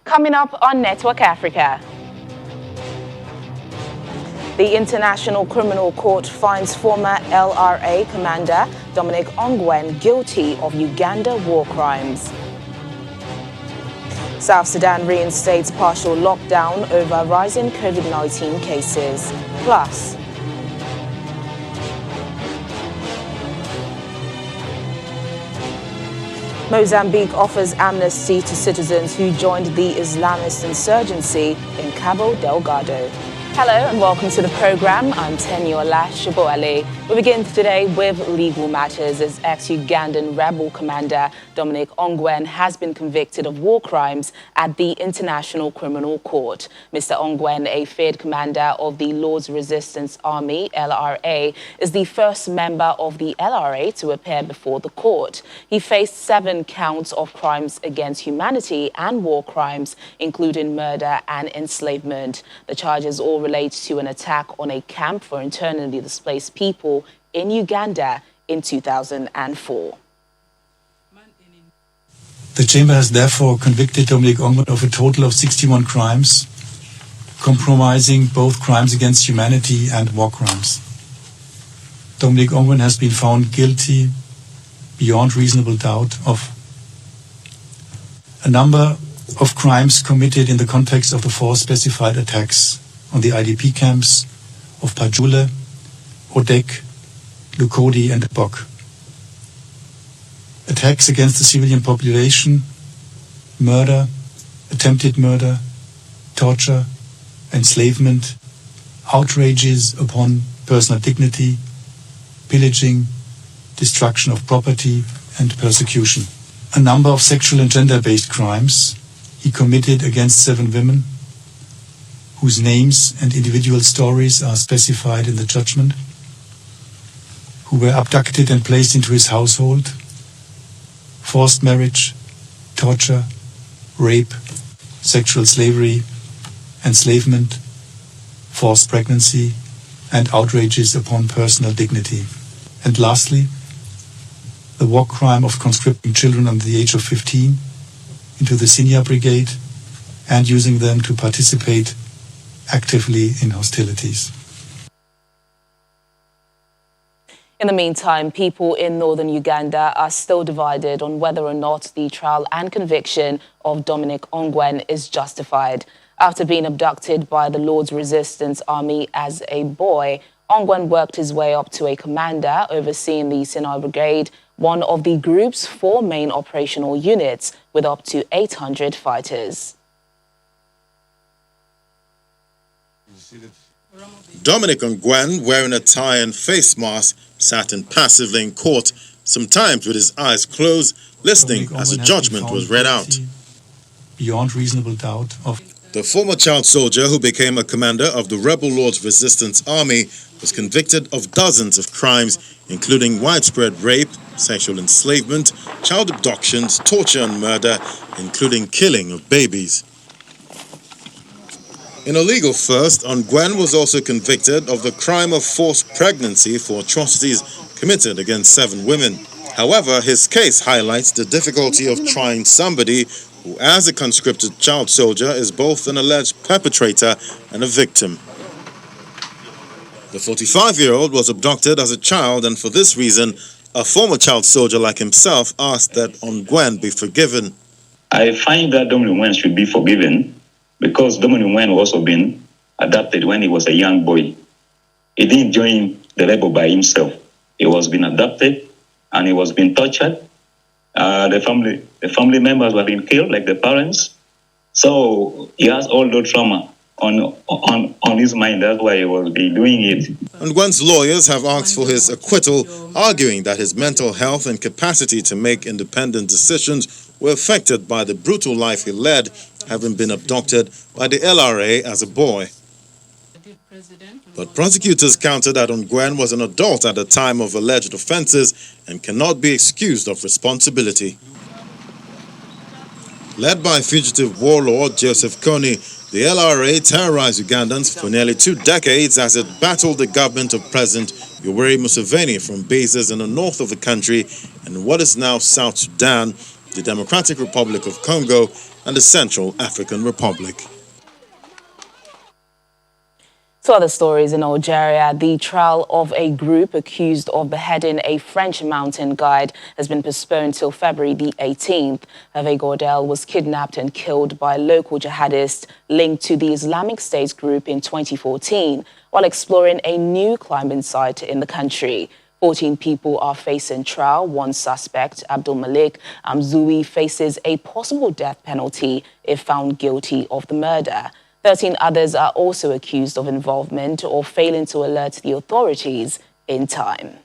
Coming up on Network Africa. The International Criminal Court finds former LRA commander Dominic Ongwen guilty of Uganda war crimes. South Sudan reinstates partial lockdown over rising COVID-19 cases. Plus, Mozambique offers amnesty to citizens who joined the Islamist insurgency in Cabo Delgado. Hello and welcome to the program. I'm Teniola Shiboale. We begin today with legal matters as ex-Ugandan rebel commander Dominic Ongwen has been convicted of war crimes at the International Criminal Court. Mr. Ongwen, a feared commander of the Lord's Resistance Army, LRA, is the first member of the LRA to appear before the court. He faced 7 counts of crimes against humanity and war crimes, including murder and enslavement. The charges all relate to an attack on a camp for internally displaced people in Uganda in 2004. The Chamber has therefore convicted Dominic Ongwen of a total of 61 crimes, comprising both crimes against humanity and war crimes. Dominic Ongwen has been found guilty beyond reasonable doubt of a number of crimes committed in the context of the 4 specified attacks on the IDP camps of Pajule, Odek, Lukodi and Ebok. Attacks against the civilian population, murder, attempted murder, torture, enslavement, outrages upon personal dignity, pillaging, destruction of property and persecution. A number of sexual and gender-based crimes he committed against 7 women, whose names and individual stories are specified in the judgment, who were abducted and placed into his household, forced marriage, torture, rape, sexual slavery, enslavement, forced pregnancy, and outrages upon personal dignity. And lastly, the war crime of conscripting children under the age of 15 into the Senior Brigade and using them to participate actively in hostilities. In the meantime, people in northern Uganda are still divided on whether or not the trial and conviction of Dominic Ongwen is justified. After being abducted by the Lord's Resistance Army as a boy, Ongwen worked his way up to a commander overseeing the Senior Brigade, one of the group's 4 main operational units with up to 800 fighters. Dominic Ongwen, wearing a tie and face mask, sat impassively in court, sometimes with his eyes closed, listening as the judgment was read out. Beyond reasonable doubt of the former child soldier who became a commander of the rebel Lord's Resistance Army was convicted of dozens of crimes, including widespread rape, sexual enslavement, child abductions, torture and murder, including killing of babies. In a legal first, Ongwen was also convicted of the crime of forced pregnancy for atrocities committed against 7 women. However, his case highlights the difficulty of trying somebody who, as a conscripted child soldier, is both an alleged perpetrator and a victim. The 45-year-old was abducted as a child, and for this reason, a former child soldier like himself asked that Ongwen be forgiven. I find that Dominic Ongwen should be forgiven, because Dominic Ongwen also been adopted when he was a young boy. He didn't join the rebel by himself. He was being adopted and he was being tortured. The family members were being killed, like the parents. So he has all the trauma on his mind. That's why he was doing it. Ongwen's lawyers have asked for his acquittal, arguing that his mental health and capacity to make independent decisions were affected by the brutal life he led, having been abducted by the LRA as a boy. But prosecutors countered that Ongwen was an adult at the time of alleged offences and cannot be excused of responsibility. Led by fugitive warlord Joseph Kony, the LRA terrorized Ugandans for nearly 2 decades as it battled the government of President Yoweri Museveni from bases in the north of the country and what is now South Sudan, the Democratic Republic of Congo, and the Central African Republic. To other stories in Algeria, the trial of a group accused of beheading a French mountain guide has been postponed till February the 18th. Hervé Gordel was kidnapped and killed by local jihadists linked to the Islamic State group in 2014 while exploring a new climbing site in the country. 14 people are facing trial. One suspect, Abdul Malik Amzoui, faces a possible death penalty if found guilty of the murder. 13 others are also accused of involvement or failing to alert the authorities in time.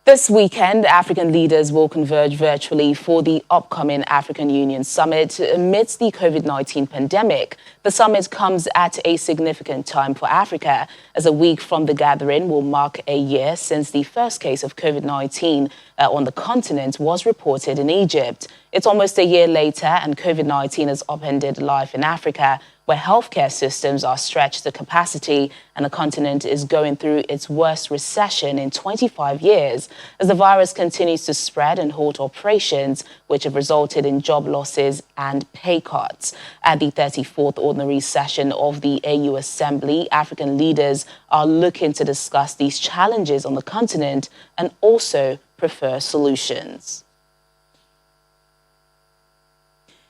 This weekend, African leaders will converge virtually for the upcoming African Union Summit amidst the COVID-19 pandemic. The summit comes at a significant time for Africa, as a week from the gathering will mark a year since the first case of COVID-19 on the continent was reported in Egypt. It's almost a year later, and COVID-19 has upended life in Africa, where healthcare systems are stretched to capacity and the continent is going through its worst recession in 25 years as the virus continues to spread and halt operations, which have resulted in job losses and pay cuts. At the 34th ordinary session of the AU Assembly, African leaders are looking to discuss these challenges on the continent and also prefer solutions.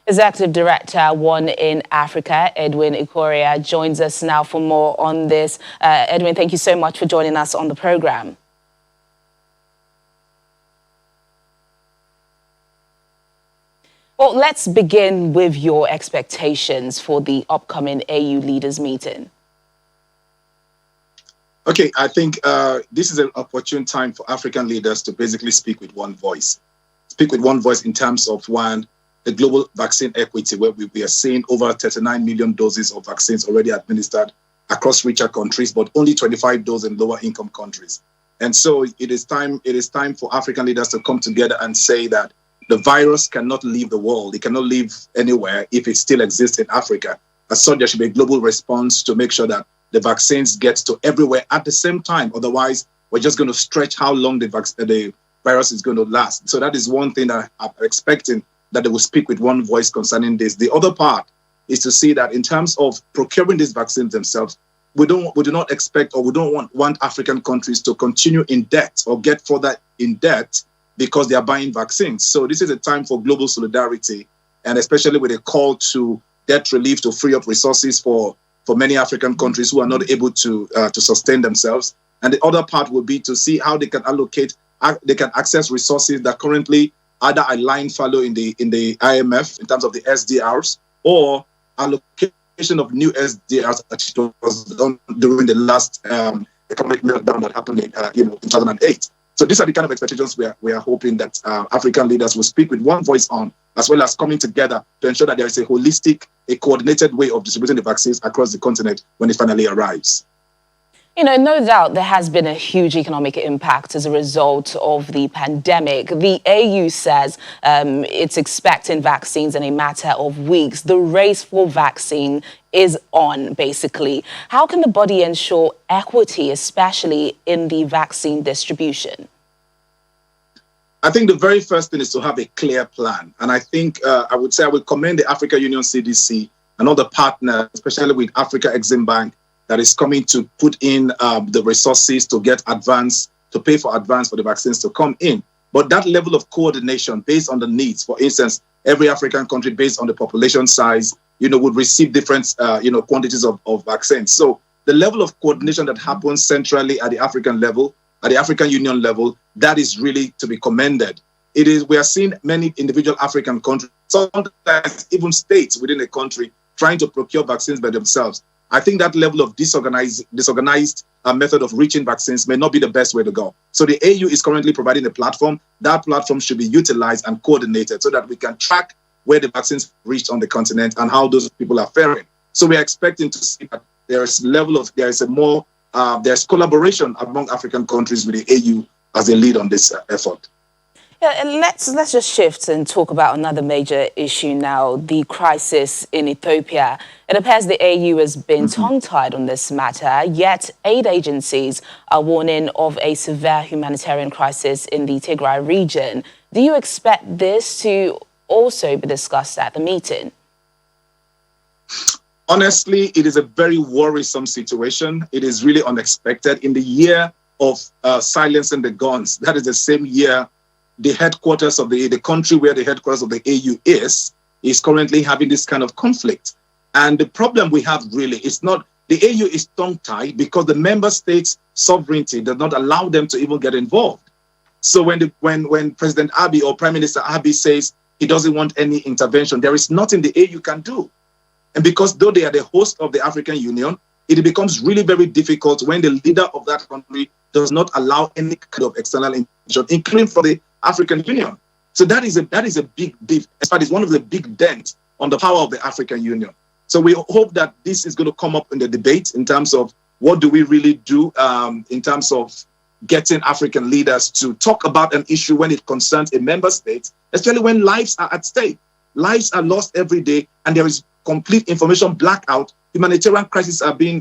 Executive Director, One in Africa, Edwin Ikoria, joins us now for more on this. Edwin, thank you so much for joining us on the program. Well, let's begin with your expectations for the upcoming AU leaders meeting. Okay, I think this is an opportune time for African leaders to basically speak with one voice. Speak with one voice in terms of, one, the global vaccine equity, where we are seeing over 39 million doses of vaccines already administered across richer countries, but only 25 doses in lower income countries. And so it is time for African leaders to come together and say that the virus cannot leave the world. It cannot live anywhere if it still exists in Africa. As such, there should be a global response to make sure that the vaccines get to everywhere at the same time. Otherwise, we're just going to stretch how long the virus is going to last. So that is one thing that I'm expecting, that they will speak with one voice concerning this. The other part is to see that in terms of procuring these vaccines themselves, we do not expect, or we don't want African countries to continue in debt or get further in debt because they are buying vaccines. So this is a time for global solidarity, and especially with a call to debt relief to free up resources for many African countries who are not able to sustain themselves. And the other part will be to see how they can access resources that currently either are lying fallow in the IMF in terms of the SDRs, or allocation of new SDRs that was done during the last economic meltdown that happened in 2008. So these are the kind of expectations we are hoping that African leaders will speak with one voice on, as well as coming together to ensure that there is a holistic, a coordinated way of distributing the vaccines across the continent when it finally arrives. You know, no doubt there has been a huge economic impact as a result of the pandemic. The AU says it's expecting vaccines in a matter of weeks. The race for vaccine is on, basically. How can the body ensure equity, especially in the vaccine distribution? I think the very first thing is to have a clear plan. And I think I would commend the African Union CDC and other partners, especially with Africa Exim Bank, that is coming to put in the resources to pay for advance for the vaccines to come in. But that level of coordination based on the needs, for instance, every African country based on the population size, would receive different, quantities of vaccines. So the level of coordination that happens centrally at the African level, at the African Union level, that is really to be commended. We are seeing many individual African countries, sometimes even states within a country, trying to procure vaccines by themselves. I think that level of disorganized method of reaching vaccines may not be the best way to go. So the AU is currently providing a platform. That platform should be utilized and coordinated so that we can track where the vaccines reached on the continent and how those people are faring. So we are expecting to see that there's collaboration among African countries with the AU as they lead on this effort. Yeah, and let's just shift and talk about another major issue now, the crisis in Ethiopia. It appears the AU has been tongue-tied on this matter, yet aid agencies are warning of a severe humanitarian crisis in the Tigray region. Do you expect this to also be discussed at the meeting? Honestly, it is a very worrisome situation. It is really unexpected. In the year of silencing the guns, that is the same year the headquarters of the country where the headquarters of the AU is currently having this kind of conflict. And the problem we have really is not, the AU is tongue-tied because the member states' sovereignty does not allow them to even get involved. So when President Abiy or Prime Minister Abiy says he doesn't want any intervention, there is nothing the AU can do. And because though they are the host of the African Union, it becomes really very difficult when the leader of that country does not allow any kind of external intervention, including from the African Union. So that is a big, in fact, it's one of the big dents on the power of the African Union. So we hope that this is going to come up in the debate in terms of what do we really do in terms of getting African leaders to talk about an issue when it concerns a member state, especially when lives are at stake. Lives are lost every day, and there is complete information blackout. Humanitarian crises are being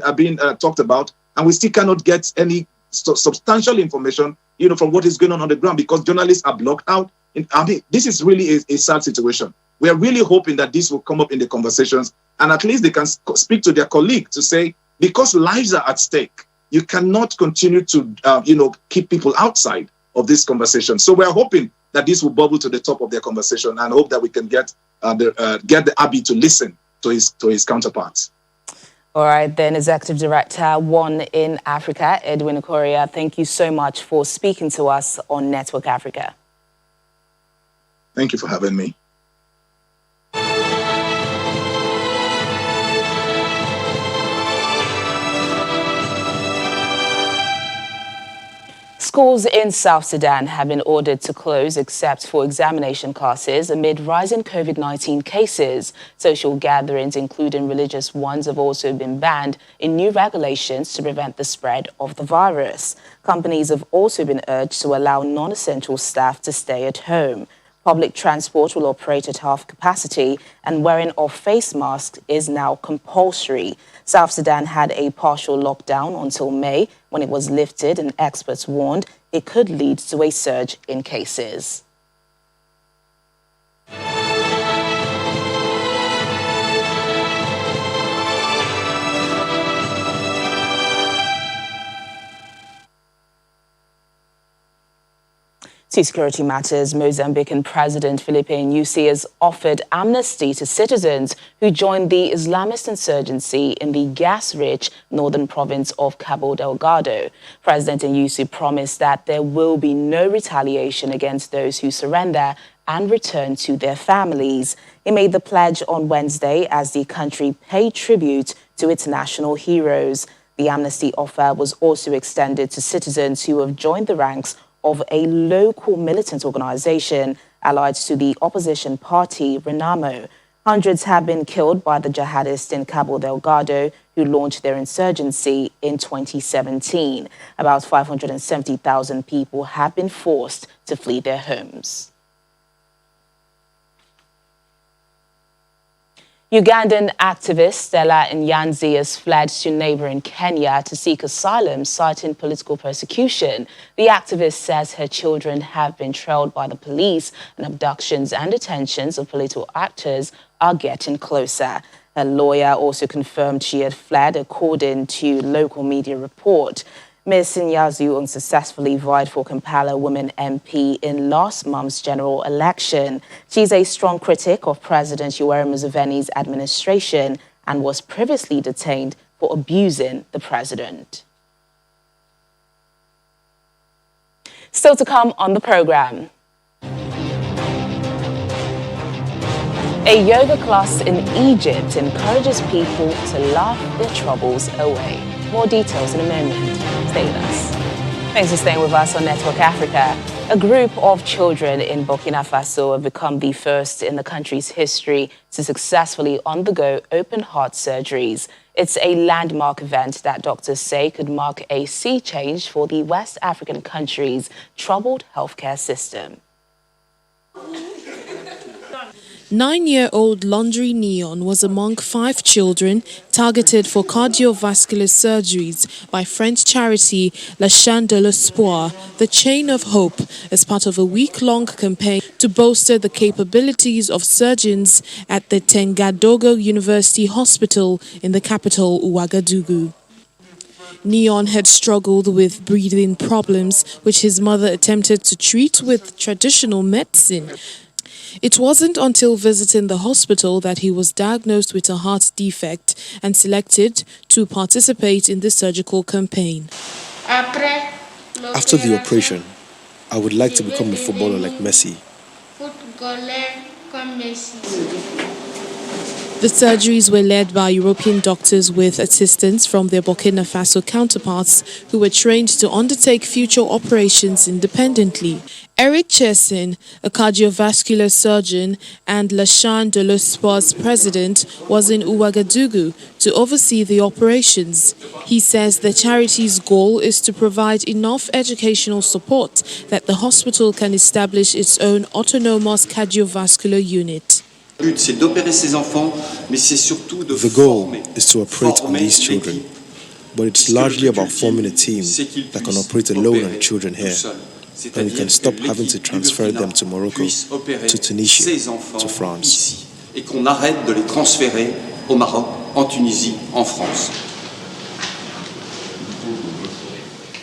talked about, and we still cannot get any substantial information, from what is going on the ground because journalists are blocked out. I mean, this is really a sad situation. We are really hoping that this will come up in the conversations, and at least they can speak to their colleague to say, because lives are at stake, you cannot continue to, keep people outside of this conversation. So we are hoping that this will bubble to the top of their conversation, and hope that we can get the Abiy to listen to his counterparts. All right, then, Executive Director, One in Africa, Edwin Okoria, thank you so much for speaking to us on Network Africa. Thank you for having me. Schools in South Sudan have been ordered to close except for examination classes amid rising COVID-19 cases. Social gatherings, including religious ones, have also been banned in new regulations to prevent the spread of the virus. Companies have also been urged to allow non-essential staff to stay at home. Public transport will operate at half capacity, and wearing of face masks is now compulsory. South Sudan had a partial lockdown until May, when it was lifted, and experts warned it could lead to a surge in cases. To security matters, Mozambican President Filipe Nyusi has offered amnesty to citizens who joined the Islamist insurgency in the gas-rich northern province of Cabo Delgado. President Nyusi promised that there will be no retaliation against those who surrender and return to their families. He made the pledge on Wednesday as the country paid tribute to its national heroes. The amnesty offer was also extended to citizens who have joined the ranks of a local militant organization allied to the opposition party Renamo. Hundreds have been killed by the jihadists in Cabo Delgado, who launched their insurgency in 2017. About 570,000 people have been forced to flee their homes. Ugandan activist Stella Nyanzi has fled to neighboring Kenya to seek asylum, citing political persecution. The activist says her children have been trailed by the police, and abductions and detentions of political actors are getting closer. Her lawyer also confirmed she had fled, according to local media report. Ms. Nyanzi unsuccessfully vied for Kampala Women MP in last month's general election. She's a strong critic of President Yoweri Museveni's administration and was previously detained for abusing the president. Still to come on the program. A yoga class in Egypt encourages people to laugh their troubles away. More details in a moment. Stay with us. Thanks for staying with us on Network Africa. A group of children in Burkina Faso have become the first in the country's history to successfully undergo open heart surgeries. It's a landmark event that doctors say could mark a sea change for the West African country's troubled healthcare system. 9-year-old Laundry Neon was among 5 children targeted for cardiovascular surgeries by French charity La Chaîne de l'Espoir, the Chain of Hope, as part of a week-long campaign to bolster the capabilities of surgeons at the Tengadogo University Hospital in the capital, Ouagadougou. Neon had struggled with breathing problems, which his mother attempted to treat with traditional medicine. It wasn't until visiting the hospital that he was diagnosed with a heart defect and selected to participate in the surgical campaign. After the operation, I would like to become a footballer like Messi. The surgeries were led by European doctors with assistance from their Burkina Faso counterparts who were trained to undertake future operations independently. Eric Chessin, a cardiovascular surgeon and La Chaîne de l'Espoir's president, was in Ouagadougou to oversee the operations. He says the charity's goal is to provide enough educational support that the hospital can establish its own autonomous cardiovascular unit. The goal is to operate on these children, but it's largely about forming a team that can operate alone on children here, and we can stop having to transfer them to Morocco, to Tunisia, to France.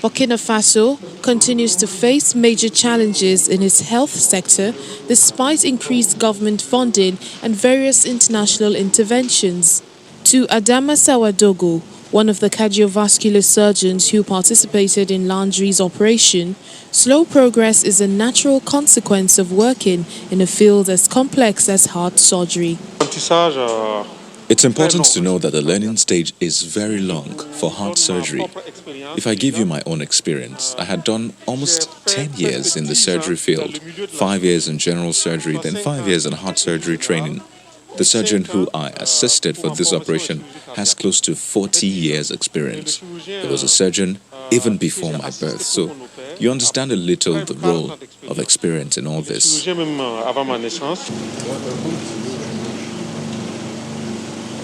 Burkina Faso continues to face major challenges in its health sector despite increased government funding and various international interventions. To Adama Sawadogo, one of the cardiovascular surgeons who participated in Landry's operation, slow progress is a natural consequence of working in a field as complex as heart surgery. It's important to know that the learning stage is very long for heart surgery. If I give you my own experience, I had done almost 10 years in the surgery field, 5 years in general surgery, then 5 years in heart surgery training. The surgeon who I assisted for this operation has close to 40 years experience. He was a surgeon even before my birth, so you understand a little the role of experience in all this.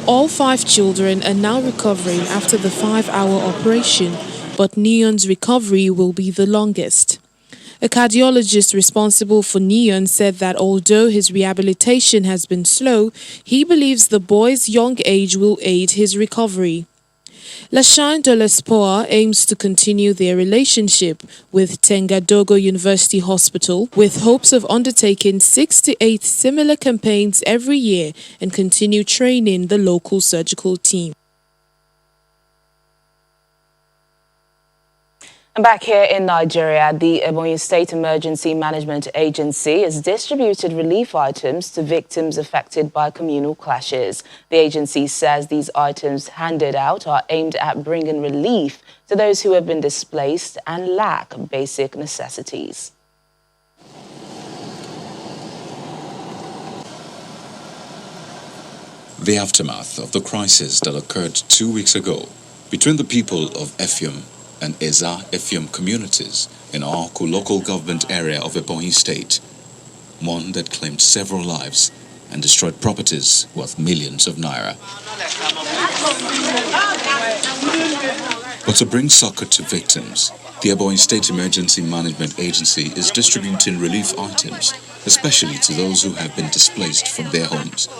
All 5 children are now recovering after the 5-hour operation, but Neon's recovery will be the longest. A cardiologist responsible for Neon said that although his rehabilitation has been slow, he believes the boy's young age will aid his recovery. La Chaîne de l'Espoir aims to continue their relationship with Tengadogo University Hospital with hopes of undertaking 6 to 8 similar campaigns every year and continue training the local surgical team. And back here in Nigeria, the Ebonyi State Emergency Management Agency has distributed relief items to victims affected by communal clashes. The agency says these items handed out are aimed at bringing relief to those who have been displaced and lack basic necessities. The aftermath of the crisis that occurred 2 weeks ago between the people of Effium and Eza Effium communities in our local government area of Ebonyi State, one that claimed several lives and destroyed properties worth millions of naira. But to bring succor to victims, the Ebonyi State Emergency Management Agency is distributing relief items, especially to those who have been displaced from their homes.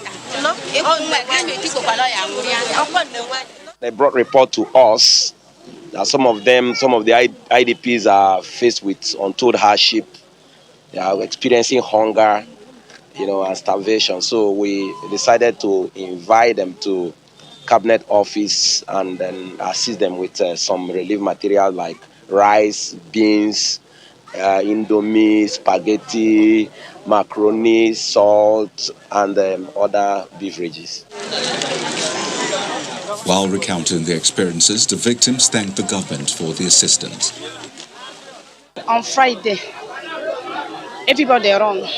They brought report to us that some of the IDPs are faced with untold hardship. They are experiencing hunger, and starvation. So we decided to invite them to cabinet office and then assist them with some relief material like rice, beans, indomie, spaghetti, macaroni, salt, and other beverages. While recounting their experiences, the victims thanked the government for the assistance. On Friday, everybody wrong.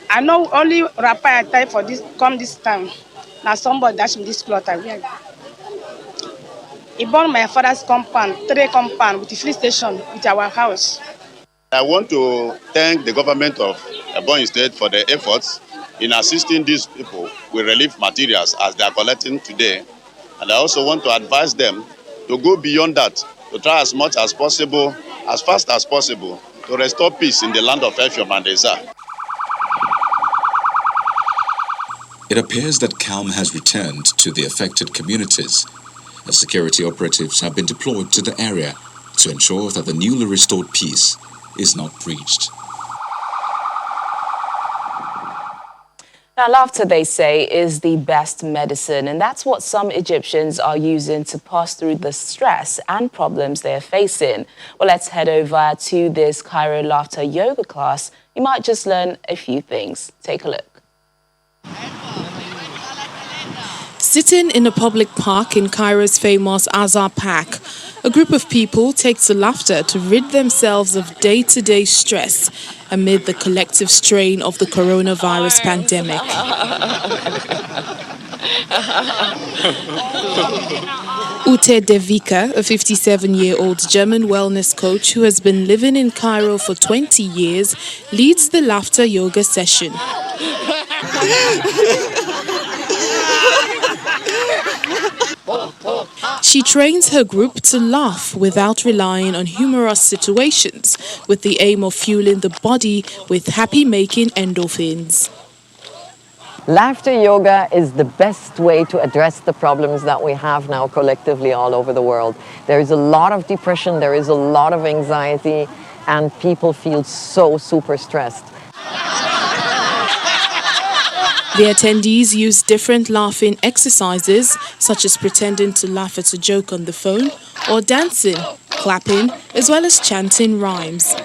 I know only rapper I type for this come this time. Now somebody dash me this cloth I wear. He bought my father's compound, 3 compound with the free station with our house. I want to thank the government of Ebonyi State for their efforts in assisting these people with relief materials as they are collecting today. And I also want to advise them to go beyond that, to try as much as possible, as fast as possible, to restore peace in the land of Effium and Eza. It appears that calm has returned to the affected communities, as security operatives have been deployed to the area to ensure that the newly restored peace is not breached. Now, laughter, they say, is the best medicine, and that's what some Egyptians are using to pass through the stress and problems they're facing. Well, let's head over to this Cairo laughter yoga class. You might just learn a few things. Take a look. Sitting in a public park in Cairo's famous Azhar Park, a group of people take to laughter to rid themselves of day-to-day stress amid the collective strain of the coronavirus pandemic. Ute Devika, a 57-year-old German wellness coach who has been living in Cairo for 20 years, leads the laughter yoga session. She trains her group to laugh without relying on humorous situations, with the aim of fueling the body with happy-making endorphins. Laughter yoga is the best way to address the problems that we have now collectively all over the world. There is a lot of depression, there is a lot of anxiety, and people feel so super stressed. The attendees use different laughing exercises, such as pretending to laugh at a joke on the phone, or dancing, clapping, as well as chanting rhymes.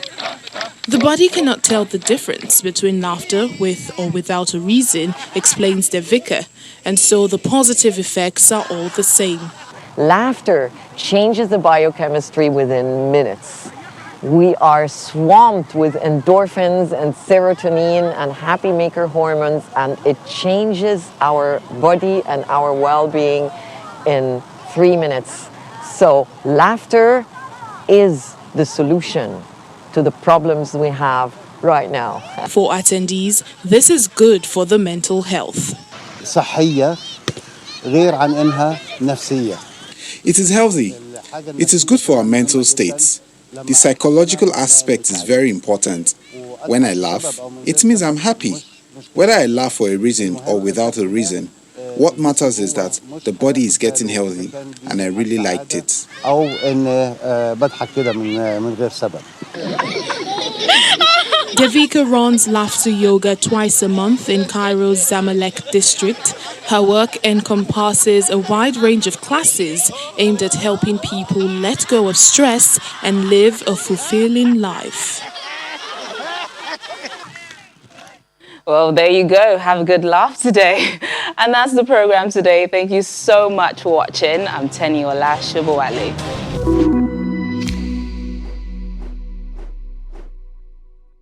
The body cannot tell the difference between laughter with or without a reason, explains Devika, and so the positive effects are all the same. Laughter changes the biochemistry within minutes. We are swamped with endorphins and serotonin and happy maker hormones, and it changes our body and our well-being in 3 minutes. So laughter is the solution to the problems we have right now. For attendees, this is good for the mental health. It is healthy. It is good for our mental states. The psychological aspect is very important. When I laugh, it means I'm happy. Whether I laugh for a reason or without a reason, what matters is that the body is getting healthy, and I really liked it. Devika runs laughter yoga twice a month in Cairo's Zamalek district. Her work encompasses a wide range of classes aimed at helping people let go of stress and live a fulfilling life. Well, there you go. Have a good laugh today. And that's the program today. Thank you so much for watching. I'm Teniola Shibowale.